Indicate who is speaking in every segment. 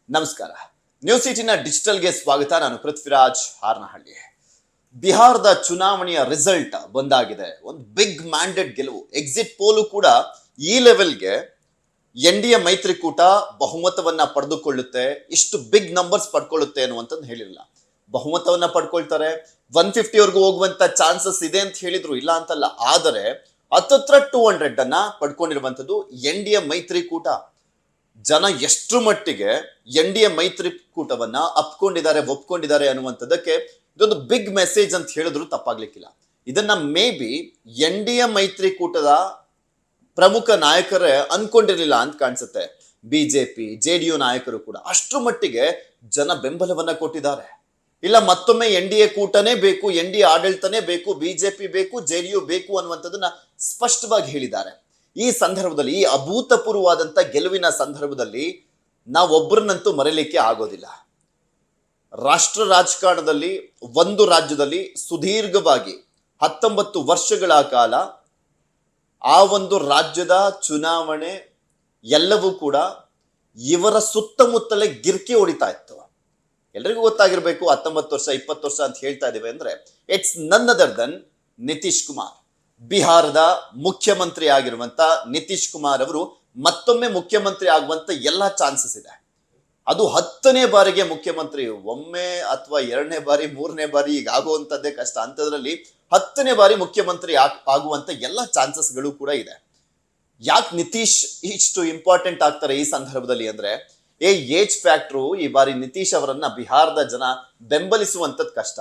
Speaker 1: ನಮಸ್ಕಾರ. ನ್ಯೂಸ್ ಸಿಟಿನ ಡಿಜಿಟಲ್ಗೆ ಸ್ವಾಗತ. ನಾನು ಪೃಥ್ವಿರಾಜ್ ಹಾರನಹಳ್ಳಿ. ಬಿಹಾರದ ಚುನಾವಣೆಯ ರಿಸಲ್ಟ್ ಬಂದಾಗಿದೆ. ಒಂದು ಬಿಗ್ ಮ್ಯಾಂಡೇಟ್ ಗೆಲುವು. ಎಕ್ಸಿಟ್ ಪೋಲು ಕೂಡ ಈ ಲೆವೆಲ್ಗೆ ಎನ್ ಡಿ ಎ ಮೈತ್ರಿಕೂಟ ಬಹುಮತವನ್ನ ಪಡೆದುಕೊಳ್ಳುತ್ತೆ, ಇಷ್ಟು ಬಿಗ್ ನಂಬರ್ಸ್ ಪಡ್ಕೊಳ್ಳುತ್ತೆ ಅನ್ನುವಂಥದ್ದು ಹೇಳಿರಲಿಲ್ಲ. ಬಹುಮತವನ್ನ ಪಡ್ಕೊಳ್ತಾರೆ, 150 ಹೋಗುವಂತ ಚಾನ್ಸಸ್ ಇದೆ ಅಂತ ಹೇಳಿದ್ರು, ಇಲ್ಲ ಅಂತಲ್ಲ. ಆದರೆ ಹತ್ತತ್ರ 200 ಅನ್ನ ಪಡ್ಕೊಂಡಿರುವಂಥದ್ದು ಎನ್ ಡಿ ಎ ಮೈತ್ರಿಕೂಟ. ಜನ ಎಷ್ಟು ಮಟ್ಟಿಗೆ ಎನ್ ಡಿ ಎ ಮೈತ್ರಿಕೂಟವನ್ನ ಒಪ್ಕೊಂಡಿದ್ದಾರೆ ಅನ್ನುವಂಥದ್ದಕ್ಕೆ ಇದೊಂದು ಬಿಗ್ ಮೆಸೇಜ್ ಅಂತ ಹೇಳಿದ್ರು ತಪ್ಪಾಗ್ಲಿಕ್ಕಿಲ್ಲ. ಇದನ್ನ may be N D A ಮೈತ್ರಿಕೂಟದ ಪ್ರಮುಖ ನಾಯಕರೇ ಅನ್ಕೊಂಡಿರ್ಲಿಲ್ಲ ಅಂತ ಕಾಣಿಸುತ್ತೆ. ಬಿಜೆಪಿ ಜೆಡಿಯು ನಾಯಕರು ಕೂಡ ಅಷ್ಟು ಮಟ್ಟಿಗೆ ಜನ ಬೆಂಬಲವನ್ನ ಕೊಟ್ಟಿದ್ದಾರೆ. ಇಲ್ಲ, ಮತ್ತೊಮ್ಮೆ ಎನ್ ಡಿ ಎ ಕೂಟನೇ ಬೇಕು, ಎನ್ ಡಿ ಎ ಆಡಳಿತನೇ ಬೇಕು, ಬಿಜೆಪಿ ಬೇಕು, ಜೆಡಿಯು ಬೇಕು ಅನ್ನುವಂಥದ್ದನ್ನ ಸ್ಪಷ್ಟವಾಗಿ ಹೇಳಿದ್ದಾರೆ. ಈ ಸಂದರ್ಭದಲ್ಲಿ, ಈ ಅಭೂತಪೂರ್ವವಾದಂತ ಗೆಲುವಿನ ಸಂದರ್ಭದಲ್ಲಿ ನಾವೊಬ್ಬರನ್ನಂತೂ ಮರೆಯಲಿಕ್ಕೆ ಆಗೋದಿಲ್ಲ. ರಾಷ್ಟ್ರ ರಾಜಕಾರಣದಲ್ಲಿ ಒಂದು ರಾಜ್ಯದಲ್ಲಿ ಸುದೀರ್ಘವಾಗಿ 19 ವರ್ಷಗಳ ಕಾಲ ಆ ಒಂದು ರಾಜ್ಯದ ಚುನಾವಣೆ ಎಲ್ಲವೂ ಕೂಡ ಇವರ ಸುತ್ತಮುತ್ತಲೇ ಗಿರ್ಕಿ ಹೊಡಿತಾ ಇತ್ತು. ಎಲ್ರಿಗೂ ಗೊತ್ತಾಗಿರ್ಬೇಕು, 19 ವರ್ಷ 20 ವರ್ಷ ಅಂತ ಹೇಳ್ತಾ ಇದ್ದೇವೆ ಅಂದ್ರೆ ಇಟ್ಸ್ ನನ್ ಅದರ್ ದನ್ ನಿತೀಶ್ ಕುಮಾರ್. ಬಿಹಾರದ ಮುಖ್ಯಮಂತ್ರಿ ಆಗಿರುವಂತ ನಿತೀಶ್ ಕುಮಾರ್ ಅವರು ಮತ್ತೊಮ್ಮೆ ಮುಖ್ಯಮಂತ್ರಿ ಆಗುವಂತ ಎಲ್ಲಾ ಚಾನ್ಸಸ್ ಇದೆ. ಅದು 10ನೇ ಬಾರಿಗೆ ಮುಖ್ಯಮಂತ್ರಿ, ಒಮ್ಮೆ ಅಥವಾ 2ನೇ ಬಾರಿ 3ನೇ ಬಾರಿ ಈಗ ಆಗುವಂತದ್ದೇ ಕಷ್ಟ. ಅಂತದ್ರಲ್ಲಿ 10ನೇ ಬಾರಿ ಮುಖ್ಯಮಂತ್ರಿ ಆಗುವಂತ ಎಲ್ಲ ಚಾನ್ಸಸ್ಗಳು ಕೂಡ ಇದೆ. ಯಾಕೆ ನಿತೀಶ್ ಇಷ್ಟು ಇಂಪಾರ್ಟೆಂಟ್ ಆಗ್ತಾರೆ ಈ ಸಂದರ್ಭದಲ್ಲಿ ಅಂದ್ರೆ, ಏಜ್ ಫ್ಯಾಕ್ಟ್ರು ಈ ಬಾರಿ ನಿತೀಶ್ ಅವರನ್ನ ಬಿಹಾರದ ಜನ ಬೆಂಬಲಿಸುವಂತದ್ ಕಷ್ಟ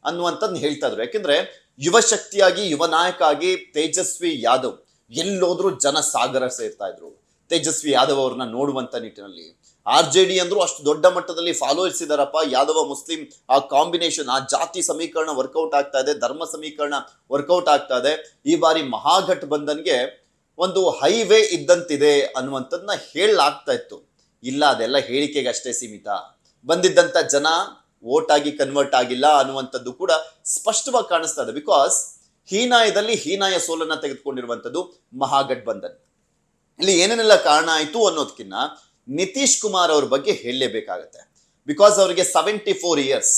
Speaker 1: ಅನ್ನುವಂಥದ್ದು ಹೇಳ್ತಾ ಇದ್ರು. ಯಾಕೆಂದ್ರೆ ಯುವ ಶಕ್ತಿಯಾಗಿ, ಯುವ ನಾಯಕ ಆಗಿ ತೇಜಸ್ವಿ ಯಾದವ್ ಎಲ್ಲೋದ್ರೂ ಜನ ಸಾಗರ ಸೇರ್ತಾ ಇದ್ರು ತೇಜಸ್ವಿ ಯಾದವ್ ಅವ್ರನ್ನ ನೋಡುವಂತ ನಿಟ್ಟಿನಲ್ಲಿ. RJD ಅಂದ್ರೂ ಅಷ್ಟು ದೊಡ್ಡ ಮಟ್ಟದಲ್ಲಿ ಫಾಲೋವರ್ಸ್ ಇದಾರಪ್ಪ. ಯಾದವ ಮುಸ್ಲಿಂ ಆ ಕಾಂಬಿನೇಷನ್, ಆ ಜಾತಿ ಸಮೀಕರಣ ವರ್ಕೌಟ್ ಆಗ್ತಾ ಇದೆ, ಧರ್ಮ ಸಮೀಕರಣ ವರ್ಕೌಟ್ ಆಗ್ತಾ ಇದೆ. ಈ ಬಾರಿ ಮಹಾಗಠಬಂಧನ್ಗೆ ಒಂದು ಹೈವೇ ಇದ್ದಂತಿದೆ ಅನ್ನುವಂಥದ್ದನ್ನ ಹೇಳಲಾಗ್ತಾ ಇತ್ತು. ಇಲ್ಲ, ಅದೆಲ್ಲ ಹೇಳಿಕೆಗೆ ಅಷ್ಟೇ ಸೀಮಿತ. ಬಂದಿದ್ದಂತ ಜನ ವೋಟ್ ಆಗಿ ಕನ್ವರ್ಟ್ ಆಗಿಲ್ಲ ಅನ್ನುವಂಥದ್ದು ಕೂಡ ಸ್ಪಷ್ಟವಾಗಿ ಕಾಣಿಸ್ತಾ ಇದೆ. ಬಿಕಾಸ್ ಹೀನಾಯದಲ್ಲಿ ಹೀನಾಯ ಸೋಲನ್ನ ತೆಗೆದುಕೊಂಡಿರುವಂಥದ್ದು ಮಹಾಗಠಬಂಧನ್. ಇಲ್ಲಿ ಏನೇನೆಲ್ಲ ಕಾರಣ ಆಯ್ತು ಅನ್ನೋದಕ್ಕಿಂತ ನಿತೀಶ್ ಕುಮಾರ್ ಅವ್ರ ಬಗ್ಗೆ ಹೇಳಲೇಬೇಕಾಗತ್ತೆ. ಬಿಕಾಸ್ ಅವರಿಗೆ 74 ಇಯರ್ಸ್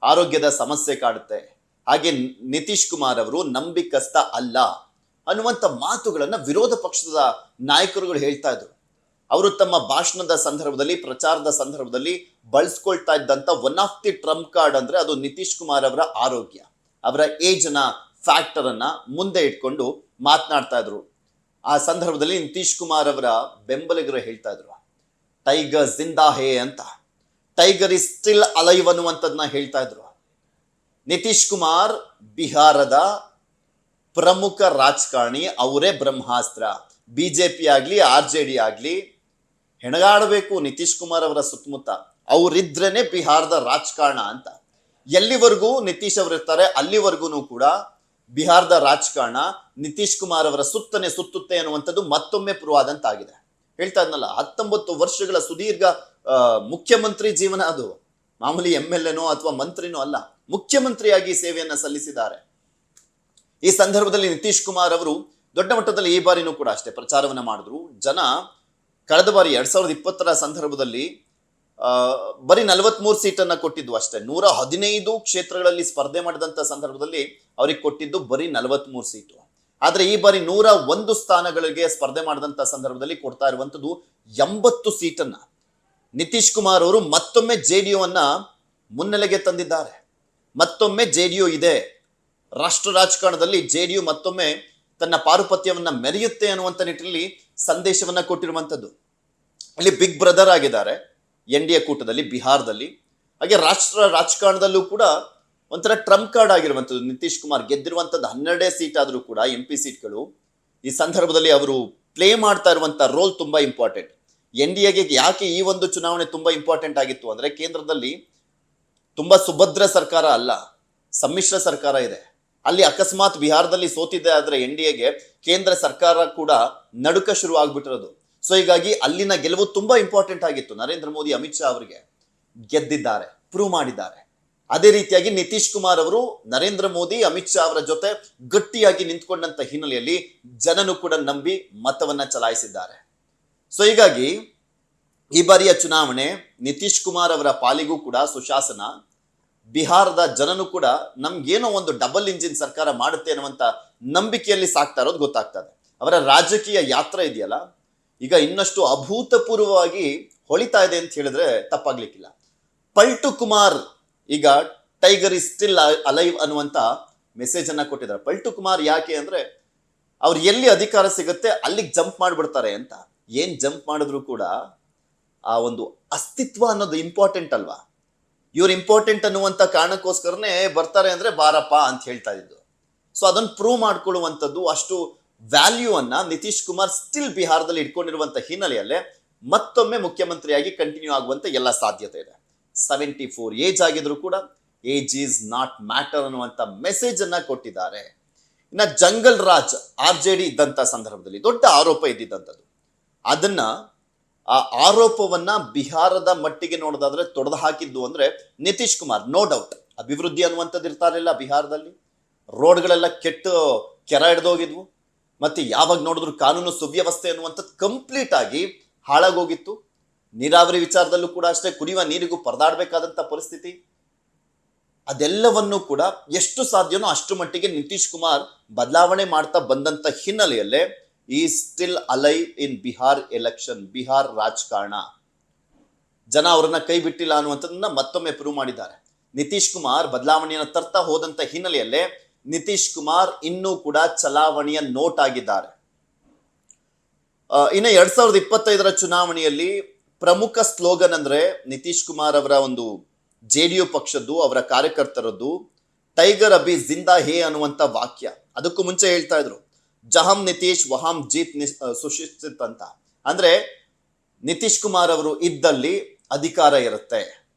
Speaker 1: ಆರೋಗ್ಯದ ಸಮಸ್ಯೆ ಕಾಡುತ್ತೆ. ಹಾಗೆ ನಿತೀಶ್ ಕುಮಾರ್ ಅವರು ನಂಬಿಕಸ್ತ ಅಲ್ಲ ಅನ್ನುವಂಥ ಮಾತುಗಳನ್ನ ವಿರೋಧ ಪಕ್ಷದ ನಾಯಕರುಗಳು ಹೇಳ್ತಾ ಇದ್ರು. ಅವರು ತಮ್ಮ ಭಾಷಣದ ಸಂದರ್ಭದಲ್ಲಿ, ಪ್ರಚಾರದ ಸಂದರ್ಭದಲ್ಲಿ ಬಳಸ್ಕೊಳ್ತಾ ಇದ್ದಂತ one of the Trump card ಅಂದ್ರೆ ಅದು ನಿತೀಶ್ ಕುಮಾರ್ ಅವರ ಆರೋಗ್ಯ, ಅವರ ಏಜ್ ನ ಫ್ಯಾಕ್ಟರ್ ಅನ್ನ ಮುಂದೆ ಇಟ್ಕೊಂಡು ಮಾತನಾಡ್ತಾ ಇದ್ರು. ಆ ಸಂದರ್ಭದಲ್ಲಿ ನಿತೀಶ್ ಕುಮಾರ್ ಅವರ ಬೆಂಬಲಿಗರು ಹೇಳ್ತಾ ಇದ್ರು, ಟೈಗರ್ ಜಿಂದಾ ಹೇ ಅಂತ, ಟೈಗರ್ ಇಸ್ ಸ್ಟಿಲ್ ಅಲೈವ್ ಅನ್ನುವಂಥದ್ದನ್ನ ಹೇಳ್ತಾ ಇದ್ರು. ನಿತೀಶ್ ಕುಮಾರ್ ಬಿಹಾರದ ಪ್ರಮುಖ ರಾಜಕಾರಣಿ, ಅವರೇ ಬ್ರಹ್ಮಾಸ್ತ್ರ. ಬಿಜೆಪಿ ಆಗ್ಲಿ RJD ಆಗ್ಲಿ ಹೆಣಗಾಡಬೇಕು ನಿತೀಶ್ ಕುಮಾರ್ ಅವರ ಸುತ್ತಮುತ್ತ, ಅವರಿದ್ರೇನೆ ಬಿಹಾರದ ರಾಜಕಾರಣ ಅಂತ. ಎಲ್ಲಿವರೆಗೂ ನಿತೀಶ್ ಅವರು ಇರ್ತಾರೆ ಅಲ್ಲಿವರೆಗೂ ಕೂಡ ಬಿಹಾರದ ರಾಜಕಾರಣ ನಿತೀಶ್ ಕುಮಾರ್ ಅವರ ಸುತ್ತನೆ ಸುತ್ತುತ್ತೆ ಅನ್ನುವಂಥದ್ದು ಮತ್ತೊಮ್ಮೆ ಪ್ರೂವ್ ಆದಂತಾಗಿದೆ. ಹೇಳ್ತಾ ಇದ್ನಲ್ಲ, 19 ವರ್ಷಗಳ ಸುದೀರ್ಘ ಮುಖ್ಯಮಂತ್ರಿ ಜೀವನ. ಅದು ಮಾಮೂಲಿ MLA ಅಥವಾ ಮಂತ್ರಿನೋ ಅಲ್ಲ, ಮುಖ್ಯಮಂತ್ರಿಯಾಗಿ ಸೇವೆಯನ್ನ ಸಲ್ಲಿಸಿದ್ದಾರೆ. ಈ ಸಂದರ್ಭದಲ್ಲಿ ನಿತೀಶ್ ಕುಮಾರ್ ಅವರು ದೊಡ್ಡ ಮಟ್ಟದಲ್ಲಿ ಈ ಬಾರಿನೂ ಕೂಡ ಅಷ್ಟೇ ಪ್ರಚಾರವನ್ನ ಮಾಡಿದ್ರು. ಜನ ಕಳೆದ ಬಾರಿ 2020 ಸಂದರ್ಭದಲ್ಲಿ ಬರೀ 43 ಸೀಟನ್ನ ಕೊಟ್ಟಿದ್ದು ಅಷ್ಟೇ. 115 ಕ್ಷೇತ್ರಗಳಲ್ಲಿ ಸ್ಪರ್ಧೆ ಮಾಡಿದಂತ ಸಂದರ್ಭದಲ್ಲಿ ಅವ್ರಿಗೆ ಕೊಟ್ಟಿದ್ದು ಬರೀ 43 ಸೀಟು. ಆದ್ರೆ ಈ ಬಾರಿ 101 ಸ್ಥಾನಗಳಿಗೆ ಸ್ಪರ್ಧೆ ಮಾಡಿದಂತ ಸಂದರ್ಭದಲ್ಲಿ ಕೊಡ್ತಾ ಇರುವಂತದ್ದು 80 ಸೀಟನ್ನ. ನಿತೀಶ್ ಕುಮಾರ್ ಅವರು ಮತ್ತೊಮ್ಮೆ JDU ಅನ್ನ ಮುನ್ನೆಲೆಗೆ ತಂದಿದ್ದಾರೆ. ಮತ್ತೊಮ್ಮೆ JDU ಇದೆ ರಾಷ್ಟ್ರ ರಾಜಕಾರಣದಲ್ಲಿ, JDU ಮತ್ತೊಮ್ಮೆ ತನ್ನ ಪಾರುಪತ್ಯವನ್ನ ಮೆರೆಯುತ್ತೆ ಅನ್ನುವಂಥ ನಿಟ್ಟಿನಲ್ಲಿ ಸಂದೇಶವನ್ನ ಕೊಟ್ಟಿರುವಂಥದ್ದು. ಇಲ್ಲಿ ಬಿಗ್ ಬ್ರದರ್ ಆಗಿದ್ದಾರೆ NDA ಕೂಟದಲ್ಲಿ ಬಿಹಾರದಲ್ಲಿ. ಹಾಗೆ ರಾಷ್ಟ್ರ ರಾಜಕಾರಣದಲ್ಲೂ ಕೂಡ ಒಂಥರ ಟ್ರಂಪ್ ಕಾರ್ಡ್ ಆಗಿರುವಂಥದ್ದು ನಿತೀಶ್ ಕುಮಾರ್. ಗೆದ್ದಿರುವಂಥದ್ದು 12 ಸೀಟ್ ಆದರೂ ಕೂಡ MP ಸೀಟ್ಗಳು. ಈ ಸಂದರ್ಭದಲ್ಲಿ ಅವರು ಪ್ಲೇ ಮಾಡ್ತಾ ಇರುವಂಥ ರೋಲ್ ತುಂಬಾ ಇಂಪಾರ್ಟೆಂಟ್. NDAಗೆ ಯಾಕೆ ಈ ಒಂದು ಚುನಾವಣೆ ತುಂಬಾ ಇಂಪಾರ್ಟೆಂಟ್ ಆಗಿತ್ತು ಅಂದ್ರೆ, ಕೇಂದ್ರದಲ್ಲಿ ತುಂಬಾ ಸುಭದ್ರ ಸರ್ಕಾರ ಅಲ್ಲ, ಸಮ್ಮಿಶ್ರ ಸರ್ಕಾರ ಇದೆ. ಅಲ್ಲಿ ಅಕಸ್ಮಾತ್ ಬಿಹಾರದಲ್ಲಿ ಸೋತಿದೆ ಆದ್ರೆ NDAಗೆ ಕೇಂದ್ರ ಸರ್ಕಾರ ಕೂಡ ನಡುಕ ಶುರು ಆಗ್ಬಿಟ್ಟಿರೋದು. ಸೊ ಹೀಗಾಗಿ ಅಲ್ಲಿನ ಗೆಲುವು ತುಂಬಾ ಇಂಪಾರ್ಟೆಂಟ್ ಆಗಿತ್ತು. ನರೇಂದ್ರ ಮೋದಿ, ಅಮಿತ್ ಶಾ ಅವರಿಗೆ ಗೆದ್ದಿದ್ದಾರೆ, ಪ್ರೂವ್ ಮಾಡಿದ್ದಾರೆ. ಅದೇ ರೀತಿಯಾಗಿ ನಿತೀಶ್ ಕುಮಾರ್ ಅವರು ನರೇಂದ್ರ ಮೋದಿ, ಅಮಿತ್ ಶಾ ಅವರ ಜೊತೆ ಗಟ್ಟಿಯಾಗಿ ನಿಂತ್ಕೊಂಡಂತ ಹಿನ್ನೆಲೆಯಲ್ಲಿ ಜನನು ಕೂಡ ನಂಬಿ ಮತವನ್ನ ಚಲಾಯಿಸಿದ್ದಾರೆ. ಸೊ ಹೀಗಾಗಿ ಈ ಬಾರಿಯ ಚುನಾವಣೆ ನಿತೀಶ್ ಕುಮಾರ್ ಅವರ ಪಾಲಿಗೂ ಕೂಡ ಸುಶಾಸನ. ಬಿಹಾರದ ಜನನು ಕೂಡ ನಮ್ಗೇನೋ ಒಂದು ಡಬಲ್ ಇಂಜಿನ್ ಸರ್ಕಾರ ಮಾಡುತ್ತೆ ಅನ್ನುವಂತ ನಂಬಿಕೆಯಲ್ಲಿ ಸಾಕ್ತಾ ಇರೋದು ಗೊತ್ತಾಗ್ತದೆ. ಅವರ ರಾಜಕೀಯ ಯಾತ್ರೆ ಇದೆಯಲ್ಲ, ಈಗ ಇನ್ನಷ್ಟು ಅಭೂತಪೂರ್ವವಾಗಿ ಹೊಳಿತಾ ಇದೆ ಅಂತ ಹೇಳಿದ್ರೆ ತಪ್ಪಾಗ್ಲಿಕ್ಕಿಲ್ಲ. ಪಲ್ಟು ಕುಮಾರ್ ಈಗ ಟೈಗರ್ ಇಸ್ ಸ್ಟಿಲ್ ಅಲೈವ್ ಅನ್ನುವಂತ ಮೆಸೇಜ್ ಅನ್ನ ಕೊಟ್ಟಿದ್ದಾರೆ. ಪಲ್ಟು ಕುಮಾರ್ ಯಾಕೆ ಅಂದ್ರೆ ಅವ್ರು ಎಲ್ಲಿ ಅಧಿಕಾರ ಸಿಗುತ್ತೆ ಅಲ್ಲಿಗೆ ಜಂಪ್ ಮಾಡ್ಬಿಡ್ತಾರೆ ಅಂತ. ಏನ್ ಜಂಪ್ ಮಾಡಿದ್ರು ಕೂಡ ಆ ಒಂದು ಅಸ್ತಿತ್ವ ಅನ್ನೋದು ಇಂಪಾರ್ಟೆಂಟ್ ಅಲ್ವಾ? ಇವ್ರು ಇಂಪಾರ್ಟೆಂಟ್ ಅನ್ನುವಂತ ಕಾರಣಕ್ಕೋಸ್ಕರನೇ ಬರ್ತಾರೆ ಅಂದ್ರೆ ಬಾರಪ್ಪ ಅಂತ ಹೇಳ್ತಾ ಇದ್ದು. ಸೊ ಅದನ್ನು ಪ್ರೂವ್ ಮಾಡ್ಕೊಳ್ಳುವಂಥದ್ದು, ಅಷ್ಟು ವ್ಯಾಲ್ಯೂ ಅನ್ನ ನಿತೀಶ್ ಕುಮಾರ್ ಸ್ಟಿಲ್ ಬಿಹಾರದಲ್ಲಿ ಇಟ್ಕೊಂಡಿರುವಂತ ಹಿನ್ನೆಲೆಯಲ್ಲೇ ಮತ್ತೊಮ್ಮೆ ಮುಖ್ಯಮಂತ್ರಿಯಾಗಿ ಕಂಟಿನ್ಯೂ ಆಗುವಂತ ಎಲ್ಲ ಸಾಧ್ಯತೆ ಇದೆ. 74 ಏಜ್ ಆಗಿದ್ರು ಕೂಡ ಏಜ್ ಈಸ್ ನಾಟ್ ಮ್ಯಾಟರ್ ಅನ್ನುವಂತ ಮೆಸೇಜ್ ಅನ್ನ ಕೊಟ್ಟಿದ್ದಾರೆ. ಇನ್ನ ಜಂಗಲ್ ರಾಜ್ RJD ಇದ್ದಂತ ಸಂದರ್ಭದಲ್ಲಿ ದೊಡ್ಡ ಆರೋಪ ಇದ್ದಿದ್ದಂಥದ್ದು, ಅದನ್ನ ಆ ಆರೋಪವನ್ನ ಬಿಹಾರದ ಮಟ್ಟಿಗೆ ನೋಡೋದಾದ್ರೆ ತೊಡೆದು ಹಾಕಿದ್ದು ಅಂದ್ರೆ ನಿತೀಶ್ ಕುಮಾರ್. ನೋ ಡೌಟ್ ಅಭಿವೃದ್ಧಿ ಅನ್ನುವಂಥದ್ದು ಇರ್ತಾರಿಲ್ಲ ಬಿಹಾರದಲ್ಲಿ, ರೋಡ್ಗಳೆಲ್ಲ ಕೆಟ್ಟು ಕೆರ ಹಿಡ್ದೋಗಿದ್ವು, ಮತ್ತೆ ಯಾವಾಗ ನೋಡಿದ್ರು ಕಾನೂನು ಸುವ್ಯವಸ್ಥೆ ಅನ್ನುವಂಥದ್ದು ಕಂಪ್ಲೀಟ್ ಆಗಿ ಹಾಳಾಗೋಗಿತ್ತು. ನೀರಾವರಿ ವಿಚಾರದಲ್ಲೂ ಕೂಡ ಅಷ್ಟೇ, ಕುಡಿಯುವ ನೀರಿಗೂ ಪರದಾಡಬೇಕಾದಂತ ಪರಿಸ್ಥಿತಿ. ಅದೆಲ್ಲವನ್ನೂ ಕೂಡ ಎಷ್ಟು ಸಾಧ್ಯನೋ ಅಷ್ಟು ಮಟ್ಟಿಗೆ ನಿತೀಶ್ ಕುಮಾರ್ ಬದಲಾವಣೆ ಮಾಡ್ತಾ ಬಂದಂತ ಹಿನ್ನೆಲೆಯಲ್ಲೇ ಈ ಸ್ಟಿಲ್ ಅಲೈವ್ ಇನ್ ಬಿಹಾರ್ ಎಲೆಕ್ಷನ್. ಬಿಹಾರ್ ರಾಜಕಾರಣ ಜನ ಅವರನ್ನ ಕೈ ಬಿಟ್ಟಿಲ್ಲ ಅನ್ನುವಂಥದ್ದನ್ನ ಮತ್ತೊಮ್ಮೆ ಪ್ರೂವ್ ಮಾಡಿದ್ದಾರೆ. ನಿತೀಶ್ ಕುಮಾರ್ ಬದಲಾವಣೆಯನ್ನು ತರ್ತಾ ಹೋದಂತ ಹಿನ್ನೆಲೆಯಲ್ಲೇ ನಿತೀಶ್ ಕುಮಾರ್ ಇನ್ನೂ ಕೂಡ ಚಲಾವಣೆಯ ನೋಟ್ ಆಗಿದ್ದಾರೆ. ಇನ್ನು 2025 ಚುನಾವಣೆಯಲ್ಲಿ ಪ್ರಮುಖ ಸ್ಲೋಗನ್ ಅಂದ್ರೆ ನಿತೀಶ್ ಕುಮಾರ್ ಅವರ ಒಂದು JDU ಪಕ್ಷದ್ದು, ಅವರ ಕಾರ್ಯಕರ್ತರದ್ದು ಟೈಗರ್ ಅಭಿ ಜಿಂದಾ ಹೇ ಅನ್ನುವಂತ ವಾಕ್ಯ. ಅದಕ್ಕೂ ಮುಂಚೆ ಹೇಳ್ತಾ ಇದ್ರು ಜಹಂ ನಿತೀಶ್ ವಹಾಂ ಜೀತ್ ಸುಶಿಕ್ಷಿತ್ ಅಂತ. ಅಂದ್ರೆ ನಿತೀಶ್ ಕುಮಾರ್ ಅವರು ಇದ್ದಲ್ಲಿ ಅಧಿಕಾರ ಇರುತ್ತೆ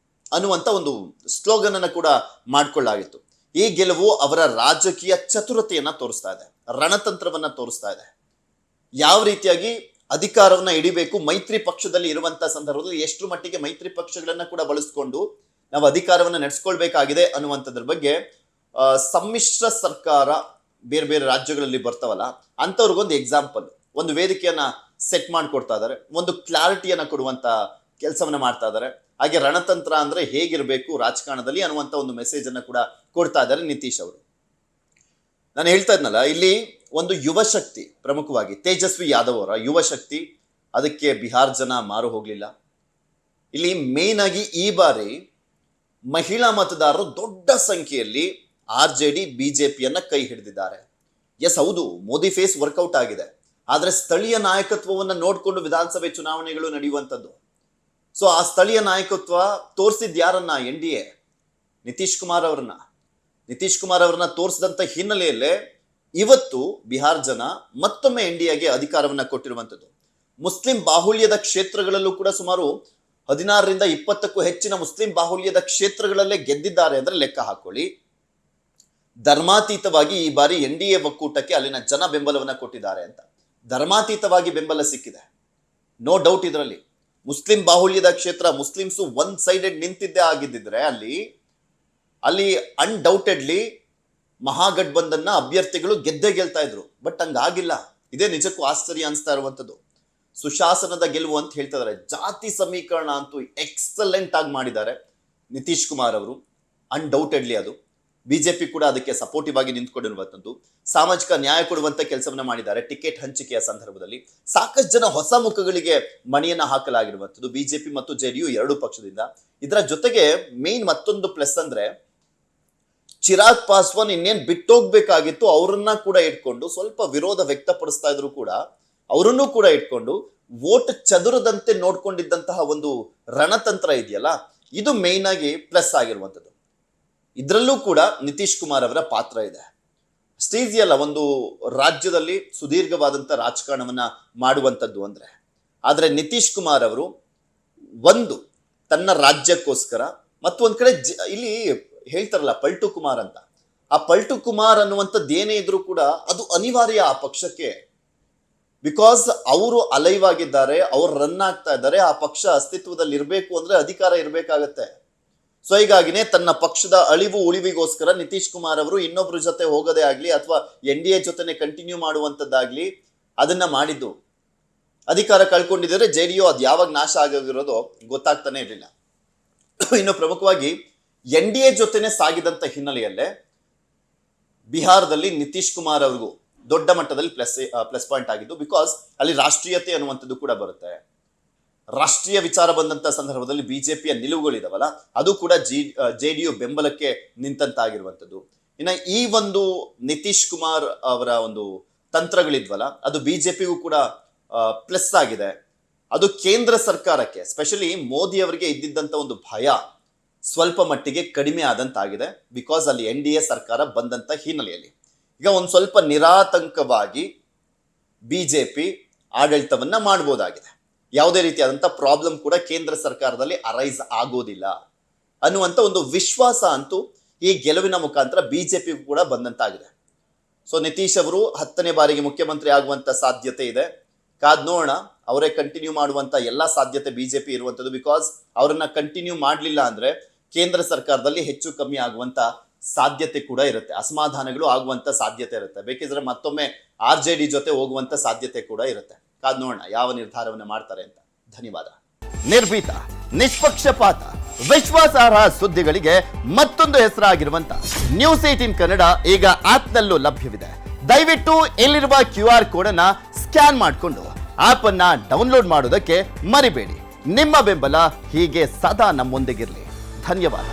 Speaker 1: ಅನ್ನುವಂತ ಒಂದು ಸ್ಲೋಗನ್ ಅನ್ನ ಕೂಡ ಮಾಡ್ಕೊಳ್ಳಾಗಿತ್ತು. ಈ ಗೆಲುವು ಅವರ ರಾಜಕೀಯ ಚತುರತೆಯನ್ನ ತೋರಿಸ್ತಾ ಇದೆ, ರಣತಂತ್ರವನ್ನ ತೋರಿಸ್ತಾ ಇದೆ. ಯಾವ ರೀತಿಯಾಗಿ ಅಧಿಕಾರವನ್ನ ಹಿಡಿಬೇಕು, ಮೈತ್ರಿ ಪಕ್ಷದಲ್ಲಿ ಇರುವಂತ ಸಂದರ್ಭದಲ್ಲಿ ಎಷ್ಟು ಮಟ್ಟಿಗೆ ಮೈತ್ರಿ ಪಕ್ಷಗಳನ್ನ ಕೂಡ ಬಳಸ್ಕೊಂಡು ನಾವು ಅಧಿಕಾರವನ್ನ ನಡೆಸ್ಕೊಳ್ಬೇಕಾಗಿದೆ ಅನ್ನುವಂಥದ್ರ ಬಗ್ಗೆ ಸಮ್ಮಿಶ್ರ ಸರ್ಕಾರ ಬೇರೆ ಬೇರೆ ರಾಜ್ಯಗಳಲ್ಲಿ ಬರ್ತಾವಲ್ಲ ಅಂಥವ್ರಿಗೊಂದು ಎಕ್ಸಾಂಪಲ್, ಒಂದು ವೇದಿಕೆಯನ್ನ ಸೆಟ್ ಮಾಡಿಕೊಡ್ತಾ ಇದ್ದಾರೆ, ಒಂದು ಕ್ಲಾರಿಟಿಯನ್ನ ಕೊಡುವಂತ ಕೆಲಸವನ್ನ ಮಾಡ್ತಾ ಇದ್ದಾರೆ. ಹಾಗೆ ರಣತಂತ್ರ ಅಂದ್ರೆ ಹೇಗಿರಬೇಕು ರಾಜಕಾರಣದಲ್ಲಿ ಅನ್ನುವಂತ ಒಂದು ಮೆಸೇಜ್ ಅನ್ನ ಕೂಡ ಕೊಡ್ತಾ ಇದ್ದಾರೆ ನಿತೀಶ್ ಅವರು. ನಾನು ಹೇಳ್ತಾ ಇದ್ನಲ್ಲ, ಇಲ್ಲಿ ಒಂದು ಯುವ ಶಕ್ತಿ, ಪ್ರಮುಖವಾಗಿ ತೇಜಸ್ವಿ ಯಾದವ್ ಅವರ ಯುವ ಶಕ್ತಿ, ಅದಕ್ಕೆ ಬಿಹಾರ್ ಜನ ಮಾರು ಹೋಗ್ಲಿಲ್ಲ. ಇಲ್ಲಿ ಮೇನ್ ಆಗಿ ಈ ಬಾರಿ ಮಹಿಳಾ ಮತದಾರರು ದೊಡ್ಡ ಸಂಖ್ಯೆಯಲ್ಲಿ RJD BJPಯನ್ನ ಕೈ ಹಿಡಿದಿದ್ದಾರೆ. ಎಸ್ ಹೌದು, ಮೋದಿ ಫೇಸ್ ವರ್ಕೌಟ್ ಆಗಿದೆ, ಆದ್ರೆ ಸ್ಥಳೀಯ ನಾಯಕತ್ವವನ್ನ ನೋಡ್ಕೊಂಡು ವಿಧಾನಸಭೆ ಚುನಾವಣೆಗಳು ನಡೆಯುವಂಥದ್ದು. ಸೊ ಆ ಸ್ಥಳೀಯ ನಾಯಕತ್ವ ತೋರಿಸಿದ್ ಯಾರನ್ನ? NDA ನಿತೀಶ್ ಕುಮಾರ್ ಅವರನ್ನ ತೋರಿಸಿದಂತ ಹಿನ್ನೆಲೆಯಲ್ಲೇ ಇವತ್ತು ಬಿಹಾರ ಜನ ಮತ್ತೊಮ್ಮೆ NDAಗೆ ಅಧಿಕಾರವನ್ನ ಕೊಟ್ಟಿರುವಂಥದ್ದು. ಮುಸ್ಲಿಂ ಬಾಹುಳ್ಯದ ಕ್ಷೇತ್ರಗಳಲ್ಲೂ ಕೂಡ ಸುಮಾರು 16ರಿಂದ 20ಕ್ಕೂ ಹೆಚ್ಚಿನ ಮುಸ್ಲಿಂ ಬಾಹುಳ್ಯದ ಕ್ಷೇತ್ರಗಳಲ್ಲೇ ಗೆದ್ದಿದ್ದಾರೆ ಅಂದ್ರೆ ಲೆಕ್ಕ ಹಾಕೊಳ್ಳಿ. ಧರ್ಮಾತೀತವಾಗಿ ಈ ಬಾರಿ NDA ಒಕ್ಕೂಟಕ್ಕೆ ಅಲ್ಲಿನ ಜನ ಬೆಂಬಲವನ್ನ ಕೊಟ್ಟಿದ್ದಾರೆ ಅಂತ. ಧರ್ಮಾತೀತವಾಗಿ ಬೆಂಬಲ ಸಿಕ್ಕಿದೆ, ನೋ ಡೌಟ್. ಇದರಲ್ಲಿ ಮುಸ್ಲಿಂ ಬಾಹುಳ್ಯದ ಕ್ಷೇತ್ರ, ಮುಸ್ಲಿಮ್ಸು ಒನ್ ಸೈಡೆಡ್ ನಿಂತಿದ್ದೇ ಆಗಿದ್ದಿದ್ರೆ ಅಲ್ಲಿ ಅನ್ಡೌಟೆಡ್ಲಿ ಮಹಾಗಠಬಂಧನ್ನ ಅಭ್ಯರ್ಥಿಗಳು ಗೆಲ್ತಾ ಇದ್ರು. ಬಟ್ ಹಂಗಾಗಿಲ್ಲ. ಇದೇ ನಿಜಕ್ಕೂ ಆಶ್ಚರ್ಯ ಅನಿಸ್ತಾ ಇರುವಂಥದ್ದು. ಸುಶಾಸನದ ಗೆಲುವು ಅಂತ ಹೇಳ್ತಾ ಇದ್ದಾರೆ. ಜಾತಿ ಸಮೀಕರಣ ಅಂತೂ ಎಕ್ಸಲೆಂಟ್ ಆಗಿ ಮಾಡಿದ್ದಾರೆ ನಿತೀಶ್ ಕುಮಾರ್ ಅವರು, ಅನ್ಡೌಟೆಡ್ಲಿ. ಅದು BJP ಕೂಡ ಅದಕ್ಕೆ ಸಪೋರ್ಟಿವ್ ಆಗಿ ನಿಂತ್ಕೊಂಡಿರುವಂಥದ್ದು. ಸಾಮಾಜಿಕ ನ್ಯಾಯ ಕೊಡುವಂತ ಕೆಲಸವನ್ನ ಮಾಡಿದ್ದಾರೆ. ಟಿಕೆಟ್ ಹಂಚಿಕೆಯ ಸಂದರ್ಭದಲ್ಲಿ ಸಾಕಷ್ಟು ಜನ ಹೊಸ ಮುಖಗಳಿಗೆ ಮಣಿಯನ್ನ ಹಾಕಲಾಗಿರುವಂಥದ್ದು BJP ಮತ್ತು JDU ಎರಡೂ ಪಕ್ಷದಿಂದ. ಇದರ ಜೊತೆಗೆ ಮೇನ್ ಮತ್ತೊಂದು ಪ್ಲಸ್ ಅಂದ್ರೆ ಚಿರಾಗ್ ಪಾಸ್ವಾನ್ ಇನ್ನೇನ್ ಬಿಟ್ಟೋಗ್ಬೇಕಾಗಿತ್ತು, ಅವರನ್ನ ಕೂಡ ಇಟ್ಕೊಂಡು ಸ್ವಲ್ಪ ವಿರೋಧ ವ್ಯಕ್ತಪಡಿಸ್ತಾ ಇದ್ರು ಕೂಡ ಅವರನ್ನು ಕೂಡ ಇಟ್ಕೊಂಡು ವೋಟ್ ಚದುರದಂತೆ ನೋಡ್ಕೊಂಡಿದ್ದಂತಹ ಒಂದು ರಣತಂತ್ರ ಇದೆಯಲ್ಲ, ಇದು ಮೇನ್ ಆಗಿ ಪ್ಲಸ್ ಆಗಿರುವಂಥದ್ದು. ಇದರಲ್ಲೂ ಕೂಡ ನಿತೀಶ್ ಕುಮಾರ್ ಅವರ ಪಾತ್ರ ಇದೆ. ಅಷ್ಟೇ ಇದೆಯಲ್ಲ ಒಂದು ರಾಜ್ಯದಲ್ಲಿ ಸುದೀರ್ಘವಾದಂತ ರಾಜಕಾರಣವನ್ನ ಮಾಡುವಂಥದ್ದು ಅಂದ್ರೆ. ಆದ್ರೆ ನಿತೀಶ್ ಕುಮಾರ್ ಅವರು ಒಂದು ತನ್ನ ರಾಜ್ಯಕ್ಕೋಸ್ಕರ, ಮತ್ತೊಂದ್ ಕಡೆ ಇಲ್ಲಿ ಹೇಳ್ತಾರಲ್ಲ ಪಲ್ಟು ಕುಮಾರ್ ಅಂತ, ಆ ಪಲ್ಟು ಕುಮಾರ್ ಅನ್ನುವಂಥದ್ದು ಏನೇ ಇದ್ರೂ ಕೂಡ ಅದು ಅನಿವಾರ್ಯ ಆ ಪಕ್ಷಕ್ಕೆ. ಬಿಕಾಸ್ ಅವರು ಅಲೈವ್ ಆಗಿದ್ದಾರೆ, ಅವ್ರು ರನ್ ಆಗ್ತಾ ಇದ್ದಾರೆ. ಆ ಪಕ್ಷ ಅಸ್ತಿತ್ವದಲ್ಲಿ ಇರಬೇಕು ಅಂದ್ರೆ ಅಧಿಕಾರ ಇರಬೇಕಾಗತ್ತೆ. ಸೊ ಹೀಗಾಗಿನೇ ತನ್ನ ಪಕ್ಷದ ಅಳಿವು ಉಳಿವಿಗೋಸ್ಕರ ನಿತೀಶ್ ಕುಮಾರ್ ಅವರು ಇನ್ನೊಬ್ರ ಜೊತೆ ಹೋಗೋದೇ ಆಗ್ಲಿ ಅಥವಾ NDA ಜೊತೆನೆ ಕಂಟಿನ್ಯೂ ಮಾಡುವಂತದ್ದಾಗ್ಲಿ ಅದನ್ನ ಮಾಡಿದ್ದು. ಅಧಿಕಾರ ಕಳ್ಕೊಂಡಿದ್ರೆ JDU ಅದು ಯಾವಾಗ ನಾಶ ಆಗೋಗಿರೋದು ಗೊತ್ತಾಗ್ತಾನೆ ಇರಲಿಲ್ಲ. ಇನ್ನು ಪ್ರಮುಖವಾಗಿ NDA ಜೊತೆನೆ ಸಾಗಿದಂತ ಹಿನ್ನೆಲೆಯಲ್ಲೇ ಬಿಹಾರದಲ್ಲಿ ನಿತೀಶ್ ಕುಮಾರ್ ಅವ್ರಿಗೂ ದೊಡ್ಡ ಮಟ್ಟದಲ್ಲಿ ಪ್ಲಸ್ ಪಾಯಿಂಟ್ ಆಗಿದ್ದು. ಬಿಕಾಸ್ ಅಲ್ಲಿ ರಾಷ್ಟ್ರೀಯತೆ ಅನ್ನುವಂಥದ್ದು ಕೂಡ ಬರುತ್ತೆ. ರಾಷ್ಟ್ರೀಯ ವಿಚಾರ ಬಂದಂತ ಸಂದರ್ಭದಲ್ಲಿ ಬಿಜೆಪಿಯ ನಿಲುವುಗಳಿದಾವಲ್ಲ, ಅದು ಕೂಡ JDU ಬೆಂಬಲಕ್ಕೆ ನಿಂತಂತಾಗಿರುವಂಥದ್ದು. ಇನ್ನು ಈ ಒಂದು ನಿತೀಶ್ ಕುಮಾರ್ ಅವರ ಒಂದು ತಂತ್ರಗಳಿದ್ವಲ್ಲ, ಅದು ಬಿಜೆಪಿಗೂ ಕೂಡ ಪ್ಲಸ್ ಆಗಿದೆ. ಅದು ಕೇಂದ್ರ ಸರ್ಕಾರಕ್ಕೆ, ಸ್ಪೆಷಲಿ ಮೋದಿ ಅವರಿಗೆ ಇದ್ದಿದ್ದಂತ ಒಂದು ಭಯ ಸ್ವಲ್ಪ ಮಟ್ಟಿಗೆ ಕಡಿಮೆ ಆದಂತಾಗಿದೆ. ಬಿಕಾಸ್ ಅಲ್ಲಿ NDA ಸರ್ಕಾರ ಬಂದಂತ ಹಿನ್ನೆಲೆಯಲ್ಲಿ ಈಗ ಒಂದ್ ಸ್ವಲ್ಪ ನಿರಾತಂಕವಾಗಿ ಬಿಜೆಪಿ ಆಡಳಿತವನ್ನ ಮಾಡಬಹುದಾಗಿದೆ. ಯಾವುದೇ ರೀತಿಯಾದಂಥ ಪ್ರಾಬ್ಲಮ್ ಕೂಡ ಕೇಂದ್ರ ಸರ್ಕಾರದಲ್ಲಿ ಅರೈಸ್ ಆಗೋದಿಲ್ಲ ಅನ್ನುವಂಥ ಒಂದು ವಿಶ್ವಾಸ ಅಂತೂ ಈ ಗೆಲುವಿನ ಮುಖಾಂತರ ಬಿಜೆಪಿಗೂ ಕೂಡ ಬಂದಂತಾಗಿದೆ. ಸೊ ನಿತೀಶ್ ಅವರು 10ನೇ ಬಾರಿಗೆ ಮುಖ್ಯಮಂತ್ರಿ ಆಗುವಂತ ಸಾಧ್ಯತೆ ಇದೆ. ಕಾದ್ ನೋಡೋಣ. ಅವರೇ ಕಂಟಿನ್ಯೂ ಮಾಡುವಂತ ಎಲ್ಲಾ ಸಾಧ್ಯತೆ ಬಿಜೆಪಿ ಇರುವಂತದ್ದು. ಬಿಕಾಸ್ ಅವರನ್ನ ಕಂಟಿನ್ಯೂ ಮಾಡಲಿಲ್ಲ ಅಂದ್ರೆ ಕೇಂದ್ರ ಸರ್ಕಾರದಲ್ಲಿ ಹೆಚ್ಚು ಕಮ್ಮಿ ಆಗುವಂತ ಸಾಧ್ಯತೆ ಕೂಡ ಇರುತ್ತೆ. ಅಸಮಾಧಾನಗಳು ಆಗುವಂತ ಸಾಧ್ಯತೆ ಇರುತ್ತೆ. ಬೇಕಿದ್ರೆ ಮತ್ತೊಮ್ಮೆ RJD ಜೊತೆ ಹೋಗುವಂತ ಸಾಧ್ಯತೆ ಕೂಡ ಇರುತ್ತೆ. ಕಾದ್ ನೋಡೋಣ ಯಾವ ನಿರ್ಧಾರವನ್ನ ಮಾಡ್ತಾರೆ ಅಂತ. ಧನ್ಯವಾದ. ನಿರ್ಭೀತ, ನಿಷ್ಪಕ್ಷಪಾತ, ವಿಶ್ವಾಸಾರ್ಹ ಸುದ್ದಿಗಳಿಗೆ ಮತ್ತೊಂದು ಹೆಸರಾಗಿರುವಂತ News18 ಕನ್ನಡ ಈಗ ಆಪ್ನಲ್ಲೂ ಲಭ್ಯವಿದೆ. ದಯವಿಟ್ಟು ಇಲ್ಲಿರುವ QR ಕೋಡ್ ಅನ್ನ ಸ್ಕ್ಯಾನ್ ಮಾಡಿಕೊಂಡು ಆಪ್ ಅನ್ನ ಡೌನ್ಲೋಡ್ ಮಾಡೋದಕ್ಕೆ ಮರಿಬೇಡಿ. ನಿಮ್ಮ ಬೆಂಬಲ ಹೀಗೆ ಸದಾ ನಮ್ಮೊಂದಿಗಿರಲಿ. ಧನ್ಯವಾದ.